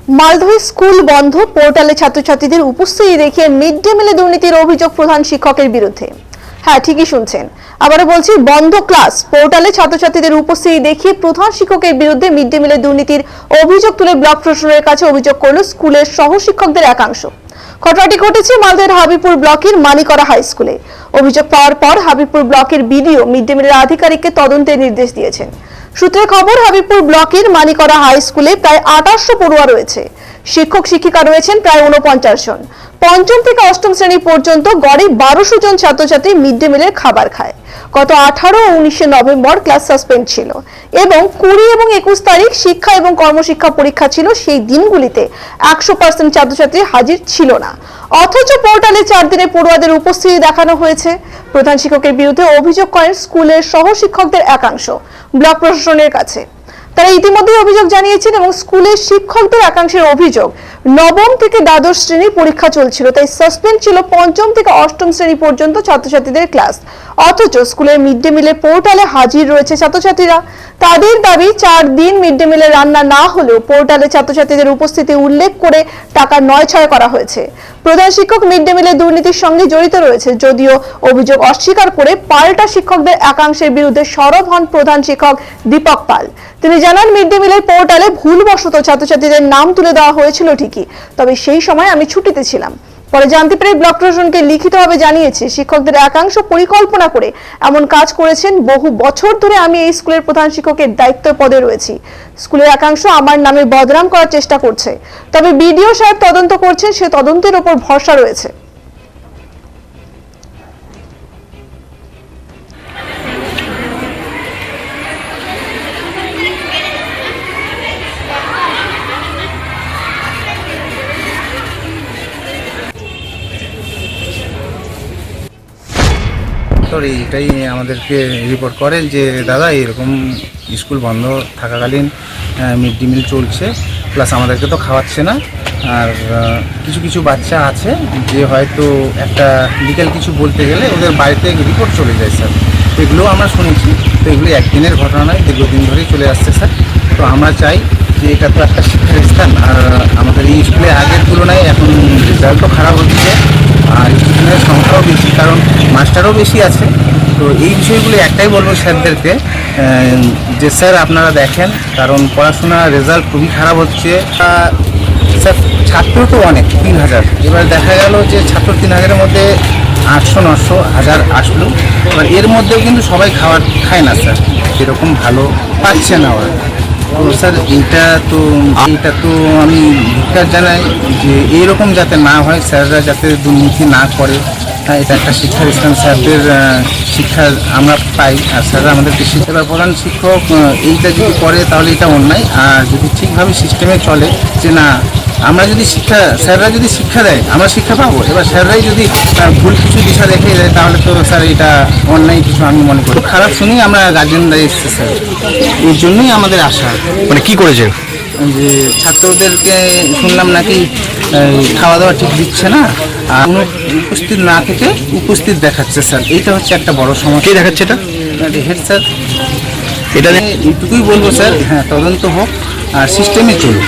মালদহে school বন্ধ, পোর্টালে ছাত্রছাত্রীদের উপস্থিতি দেখিয়ে মিড ডে মিলে দুর্নীতির অভিযোগ প্রধান শিক্ষকের বিরুদ্ধে। হ্যাঁ, ঠিকই শুনছেন, আবারও বলছি, বন্ধ ক্লাস, পোর্টালে ছাত্রছাত্রীদের উপস্থিতি দেখিয়ে প্রধান শিক্ষকের বিরুদ্ধে মিড ডে মিলে দুর্নীতির অভিযোগ তুলে ব্লক প্রশাসনের কাছে অভিযোগ করল স্কুলের সহ শিক্ষকদের একাংশ। ঘটনাটি ঘটেছে মালদহের হাবিবপুর ব্লকের মানিকরা হাই স্কুলে। অভিযোগ পাওয়ার পর হাবিবপুর ব্লকের বিডিও মিড ডে মিলের আধিকারিককে তদন্তের নির্দেশ দিয়েছেন। সূত্রের খবর, হাবিবপুর ব্লকের মানিকরা হাই স্কুলে প্রায় 2800 পড়ুয়া রয়েছে। শিক্ষক শিক্ষিকা রয়েছেন প্রায় 49 জন। পঞ্চম থেকে অষ্টম শ্রেণী পর্যন্ত গড়ে 1200 জন ছাত্রছাত্রী মিড ডে মিলের খাবার খায়। গত 18 ও 19 নভেম্বর ক্লাস সাসপেন্ড ছিল এবং 20 এবং 21 তারিখ শিক্ষা এবং কর্মশিক্ষা পরীক্ষা ছিল। সেই দিনগুলিতে 100% ছাত্রছাত্রী হাজির ছিল না, অথচ পোর্টালে 4 দিনে পড়ুয়াদের উপস্থিতি দেখানো হয়েছে। প্রধান শিক্ষকের বিরুদ্ধে অভিযোগ করেন স্কুলের সহ শিক্ষকদের একাংশ ব্লক প্রশাসনের কাছে। তারা ইতিমধ্যে অভিযোগ জানিয়েছেন এবং স্কুলের শিক্ষকদের একাংশের অভিযোগ, নবম থেকে দ্বাদশ শ্রেণীর পরীক্ষা চলছিল, তাই সাসপেন্ড ছিল পঞ্চম থেকে অষ্টম শ্রেণী পর্যন্ত ছাত্রছাত্রীদের ক্লাস। অথচ স্কুলের মিড ডে মিলের পোর্টালে হাজির রয়েছে ছাত্রছাত্রীরা। তাদের দাবি, 4 দিন মিড ডে মিলে রান্না না হলেও পোর্টালে ছাত্রছাত্রীদের উপস্থিতি উল্লেখ করে টাকা নয়-ছয় করা হয়েছে। প্রধান শিক্ষক মিড ডে মিলের দুর্নীতির সঙ্গে জড়িত রয়েছে, যদিও অভিযোগ অস্বীকার করে পাল্টা শিক্ষকদের একাংশের বিরুদ্ধে সরব হন প্রধান শিক্ষক দীপক পাল। তিনি জানান, মিড ডে মিলের পোর্টালে ভুলবশত ছাত্রছাত্রীদের নাম তুলে দেওয়া হয়েছিল ঠিকই, তবে সেই সময় আমি ছুটিতে ছিলাম। পরে জানতে পেরে ব্লক প্রশাসনকে লিখিতভাবে জানিয়েছি, শিক্ষকদের একাংশ পরিকল্পনা করে এমন কাজ করেছেন। বহু বছর ধরে আমি এই স্কুলের প্রধান শিক্ষকের দায়িত্ব পদে রয়েছি। স্কুলের একাংশ আমার নামে বদনাম করার চেষ্টা করছে, তবে বিডিও সাহেব তদন্ত করছেন, সে তদন্তের উপর ভরসা রয়েছে। এটাই আমাদেরকে রিপোর্ট করেন যে দাদা এরকম স্কুল বন্ধ থাকাকালীন মিড ডে মিল চলছে, প্লাস আমাদেরকে তো খাওয়াচ্ছে না। আর কিছু কিছু বাচ্চা আছে যে হয়তো একটা লিগ্যাল কিছু বলতে গেলে ওদের বাড়িতে রিপোর্ট চলে যায় স্যার। এগুলো আমরা শুনেছি, তো এগুলো একদিনের ঘটনা নয়, দীর্ঘদিন ধরেই চলে আসছে স্যার। তো আমরা চাই যে এটা তো একটা শিক্ষার স্থান, আর আমাদের এই স্কুলে আগের তুলনায় এখন রেজাল্টও খারাপ হচ্ছে, আর স্টুডেন্টের সংখ্যাও বেশি, কারণ মাস্টারও বেশি আছে। তো এই বিষয়গুলো একটাই বলবো স্যারদেরকে যে স্যার আপনারা দেখেন, কারণ পড়াশোনার রেজাল্ট খুবই খারাপ হচ্ছে। স্যার ছাত্র তো অনেক, 3000, এবার দেখা গেল যে ছাত্র 3000-এর মধ্যে 800-900-1000 আসলো। এবার এর মধ্যেও কিন্তু সবাই খায় না স্যার, এরকম ভালো পাচ্ছে না ওরা। তো স্যার এইটা তো আমি ধিক্কার জানাই যে এইরকম যাতে না হয়, স্যাররা যাতে দুর্নীতি না করে। এটা একটা শিক্ষার স্থান, স্যারদের শিক্ষা আমরা পাই, আর স্যাররা আমাদেরকে শিক্ষা। প্রধান শিক্ষক এইটা যদি করে তাহলে এটা অন্যায়। আর যদি ঠিকভাবে সিস্টেমে চলে যে না, আমরা যদি স্যাররা যদি শিক্ষা দেয় আমরা শিক্ষা পাবো, এবার স্যাররাই যদি ভুল কিছু দিশা দেখে দেয় তাহলে তো স্যার এটা অন্যায় কিছু আমি মনে করি। খারাপ শুনেই আমরা গার্জেনরা এসেছে স্যার, এই জন্যই আমাদের আশা। মানে কি করেছে যে ছাত্রদেরকে শুনলাম নাকি খাওয়া দাওয়া ঠিক দিচ্ছে না, আর উপস্থিত না থেকে উপস্থিত দেখাচ্ছে স্যার। এইটা হচ্ছে একটা বড় সমস্যা। কে দেখাচ্ছে এটা? Head sir. এটা এইটুকুই বলবো স্যার, হ্যাঁ তদন্ত হোক আর সিস্টেমে চলুক।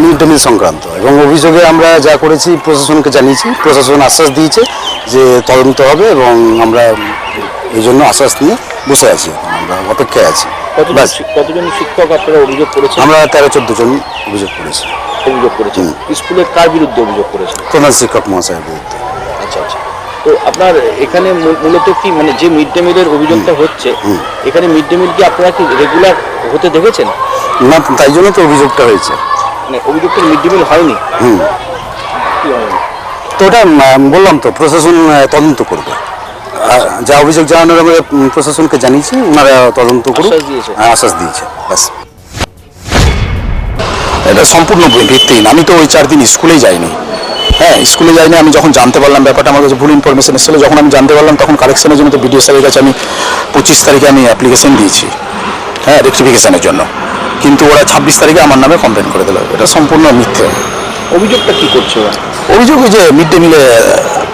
মিড ডে মিল সংক্রান্ত এবং অভিযোগে আমরা যা করেছি প্রশাসনকে জানিয়েছি, প্রশাসন আশ্বাস দিয়েছে যে তদন্ত হবে এবং আমরা এই জন্য আশ্বাস নিয়ে বসে আছি, আমরা অপেক্ষায় আছি। কতজন শিক্ষক আপনারা অভিযোগ করেছেন? আমরা 13-14 জন অভিযোগ করেছি। স্কুলের কার বিরুদ্ধে অভিযোগ করেছেন? প্রধান শিক্ষক মহাশয়ের বিরুদ্ধে। আচ্ছা আচ্ছা। তো আপনার এখানে মূলত কি মানে যে মিড ডে মিলের অভিযোগটা হচ্ছে, এখানে মিড ডে মিল কি আপনারা কি রেগুলার হতে দেখেছেন? না, তাই জন্য তো অভিযোগটা হয়েছে। মানে অভিযোগটা মিড ডে মিল হয়নি। তো ওটা বললাম তো, প্রশাসন তদন্ত করবে। যা অভিযোগ জানানোর আমরা প্রশাসনকে জানিয়েছি, ওনারা তদন্ত করুন আশ্বাস দিয়েছে। ব্যাস, এটা সম্পূর্ণ ভিত্তিহীন। আমি তো ওই 4 দিন স্কুলেই যাইনি। হ্যাঁ, স্কুলে যাইনি। আমি যখন জানতে পারলাম ব্যাপারটা, আমার কাছে ভুল ইনফরমেশন এসেছিলো, যখন আমি জানতে পারলাম তখন কারেকশনের জন্য তো বিডিও স্যারের কাছে আমি 25 তারিখে আমি অ্যাপ্লিকেশন দিয়েছি, হ্যাঁ, রেকটিফিকেশনের জন্য। কিন্তু ওরা 26 তারিখে আমার নামে কমপ্লেন করে দিল। এটা সম্পূর্ণ মিথ্যে। অভিযোগটা কি করছে ওরা? অভিযোগ যে মিড ডে মিলে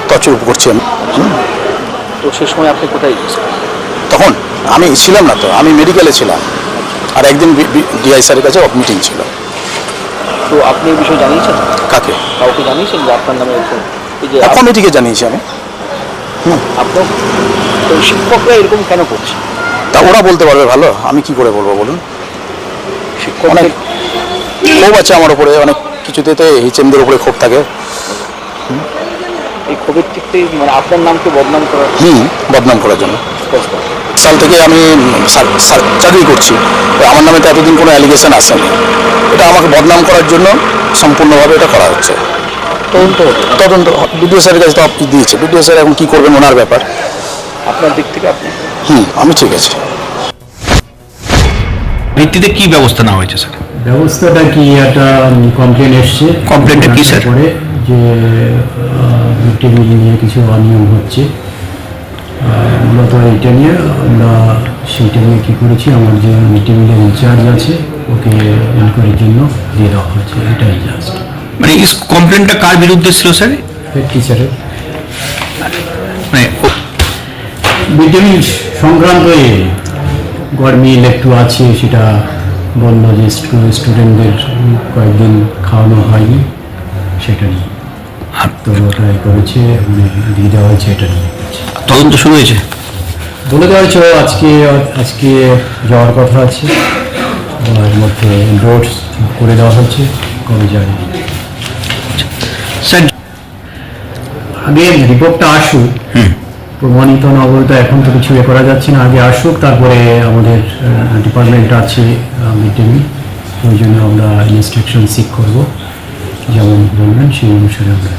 তছরূপ করছে। তো সে সময় আপনি কোথায়? তখন আমি ছিলাম না, তো আমি মেডিকেলে ছিলাম। আর একদিন ডিআই স্যারের কাছে মিটিং ছিল। তো আপনি এই বিষয়ে জানিয়েছেন, কাকে? কাউকে জানিয়েছেন যে আপনার নামে এরকম এই যে কমিটিকে জানিয়েছি আমি। আপনার তো শিক্ষকরা এরকম কেন করছে? তা ওরা বলতে পারবে ভালো, আমি কি করে বলবো বলুন। শিক্ষক অনেক ক্ষোভ আছে আমার উপরে, অনেক কিছুতে এইচএমদের উপরে ক্ষোভ থাকে। এই ক্ষোভের দিক থেকে মানে আপনার নামকে বদনাম করার বদনাম করার জন্য। চেষ্টা। সাল থেকে আমি চাকরি করছি, তো আমার নামে তো এতদিন কোনো অ্যালিগেশন আসেনি। এটা আমাকে বদনাম করার জন্য সম্পূর্ণভাবে এটা করা হচ্ছে। তদন্ত বিডিও স্যারের কাছে তো দিয়েছে, বিডিও স্যার এখন কী করবেন ওনার ব্যাপার। আপনার দিক থেকে আপনি আমি ঠিক আছে। ভিত্তিতে কি ব্যবস্থা নেওয়া হয়েছে স্যার? ব্যবস্থাটা কি, একটা কমপ্লেন এসছে। কমপ্লেনটা কি স্যার? পরে যে মিড ডে মিল নিয়ে কিছু অনিয়ম হচ্ছে, মূলত এটা নিয়ে আমরা সেইটা নিয়ে কী করেছি, আমার যে মিড ডে মিলের ইনচার্জ আছে ওকে এনকোয়ারির জন্য দিয়ে দেওয়া হয়েছে, এটাই জাস্ট। মানে কমপ্লেনটা কার বিরুদ্ধে ছিল স্যার? হেড টিচারের মানে মিড ডে মিল সংক্রান্ত গরমিল একটু আছে, সেটা বলল যে স্টুডেন্টদের কয়েকদিন খাওয়ানো হয়নি, সেটা নিয়ে তো ওটাই করেছে, মানে দিয়ে দেওয়া হয়েছে, এটা নিয়ে তদন্ত শুরু হয়েছে? বলে দেওয়া হয়েছে আজকে যাওয়ার কথা আছে, এর মধ্যে নোটস করে দেওয়া হয়েছে, কবে যায় স্যার আগে রিপোর্টটা আসুক, প্রমাণিত নবলতা এখন তো কিছু করা যাচ্ছে না, আগে আসুক, তারপরে আমাদের ডিপার্টমেন্ট আছে মিড ডে মিল, ওই জন্য আমরা ইনস্ট্রাকশন সিক করবো, যেমন বলবেন সেই অনুসারে আমরা